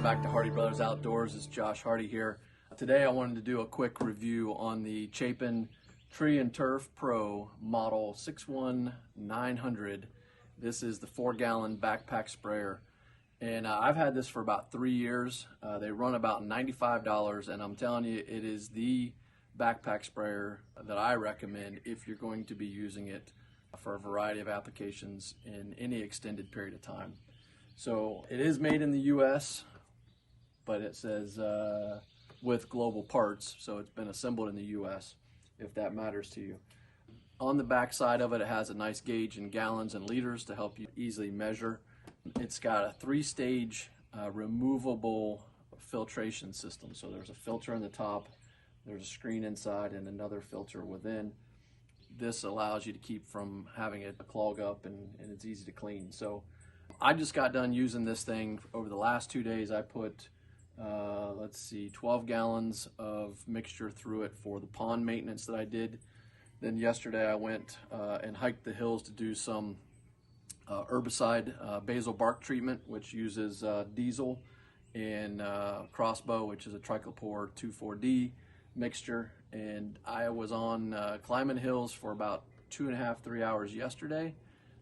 back to Hardy Brothers Outdoors. It's Josh Hardy here. Today I wanted to do a quick review on the Chapin Tree and Turf Pro model 61900. This is the 4-gallon backpack sprayer. And I've had this for about 3 years. They run about $95, and I'm telling you, it is the backpack sprayer that I recommend if you're going to be using it for a variety of applications in any extended period of time. So it is made in the US, but it says with global parts, so it's been assembled in the US, if that matters to you. On the back side of it, it has a nice gauge in gallons and liters to help you easily measure. It's got a 3-stage removable filtration system. So there's a filter in the top, there's a screen inside, and another filter within. This allows you to keep from having it clog up, and it's easy to clean. So I just got done using this thing. Over the last 2 days, I put, 12 gallons of mixture through it for the pond maintenance that I did. Then yesterday I went and hiked the hills to do some herbicide basal bark treatment, which uses Diesel and Crossbow, which is a Triclopyr 2,4-D mixture. And I was on climbing hills for about 2.5–3 hours yesterday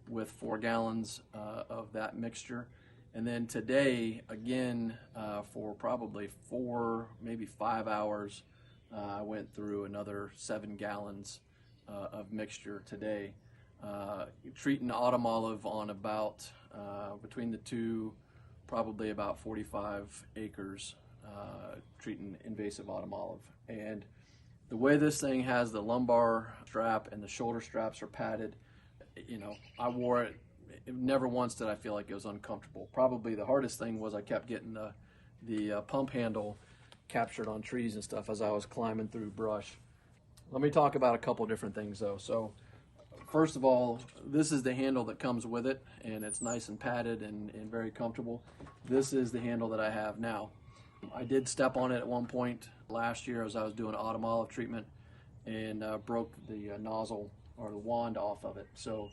with 4 gallons of that mixture. And then today, again, for probably 4, maybe 5 hours, I went through another 7 gallons of mixture today. Treating autumn olive on about, between the two, probably about 45 acres, treating invasive autumn olive. And the way this thing has the lumbar strap and the shoulder straps are padded, you know, I wore it. Never once did I feel like it was uncomfortable. Probably the hardest thing was I kept getting the pump handle captured on trees and stuff as I was climbing through brush. Let me talk about a couple different things though. So first of all, this is the handle that comes with it, and it's nice and padded and very comfortable. This is the handle that I have now. I did step on it at one point last year as I was doing autumn olive treatment and broke the nozzle or the wand off of it. So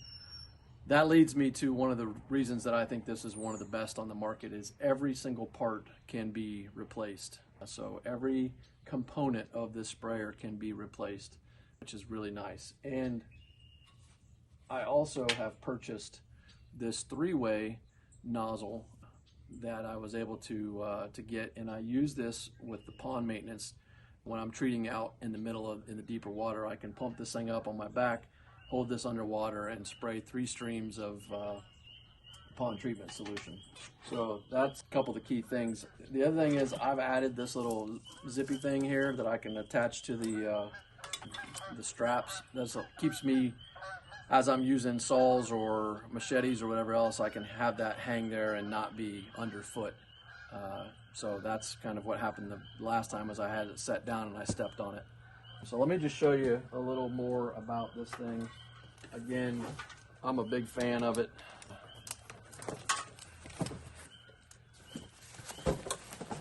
that leads me to one of the reasons that I think this is one of the best on the market is every single part can be replaced. So every component of this sprayer can be replaced, which is really nice. And I also have purchased this 3-way nozzle that I was able to get, and I use this with the pond maintenance. When I'm treating out in the middle of in the deeper water, I can pump this thing up on my back, hold this underwater, and spray 3 streams of pond treatment solution. So that's a couple of the key things. The other thing is I've added this little zippy thing here that I can attach to the straps. That keeps me, as I'm using saws or machetes or whatever else, I can have that hang there and not be underfoot. So that's kind of what happened the last time, was I had it set down and I stepped on it. So let me just show you a little more about this thing. Again, I'm a big fan of it.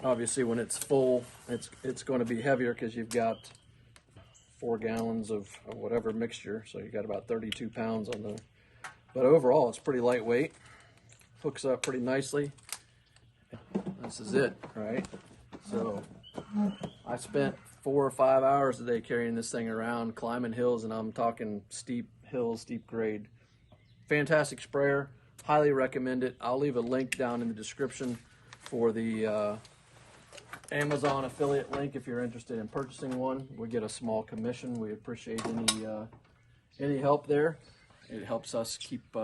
Obviously when it's full, it's going to be heavier because you've got 4 gallons of whatever mixture, so you got about 32 pounds on the, but overall it's pretty lightweight, hooks up pretty nicely. This is it, right? So I spent 4 or 5 hours a day carrying this thing around, climbing hills, and I'm talking steep hills, steep grade. Fantastic sprayer, highly recommend it. I'll leave a link down in the description for the Amazon affiliate link if you're interested in purchasing one. We get a small commission. We appreciate any help there. It helps us keep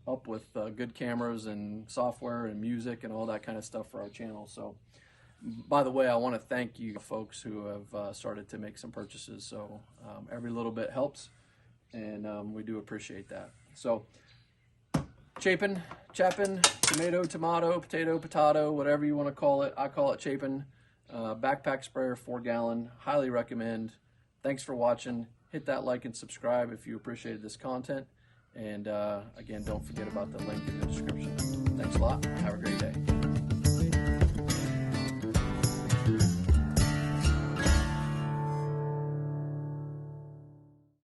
up with good cameras and software and music and all that kind of stuff for our channel. So, by the way, I want to thank you folks who have started to make some purchases. So every little bit helps, and we do appreciate that. So Chapin, tomato, potato, whatever you want to call it. I call it Chapin backpack sprayer, 4-gallon. Highly recommend. Thanks for watching. Hit that like and subscribe if you appreciated this content. And again, don't forget about the link in the description. Thanks a lot. Have a great day.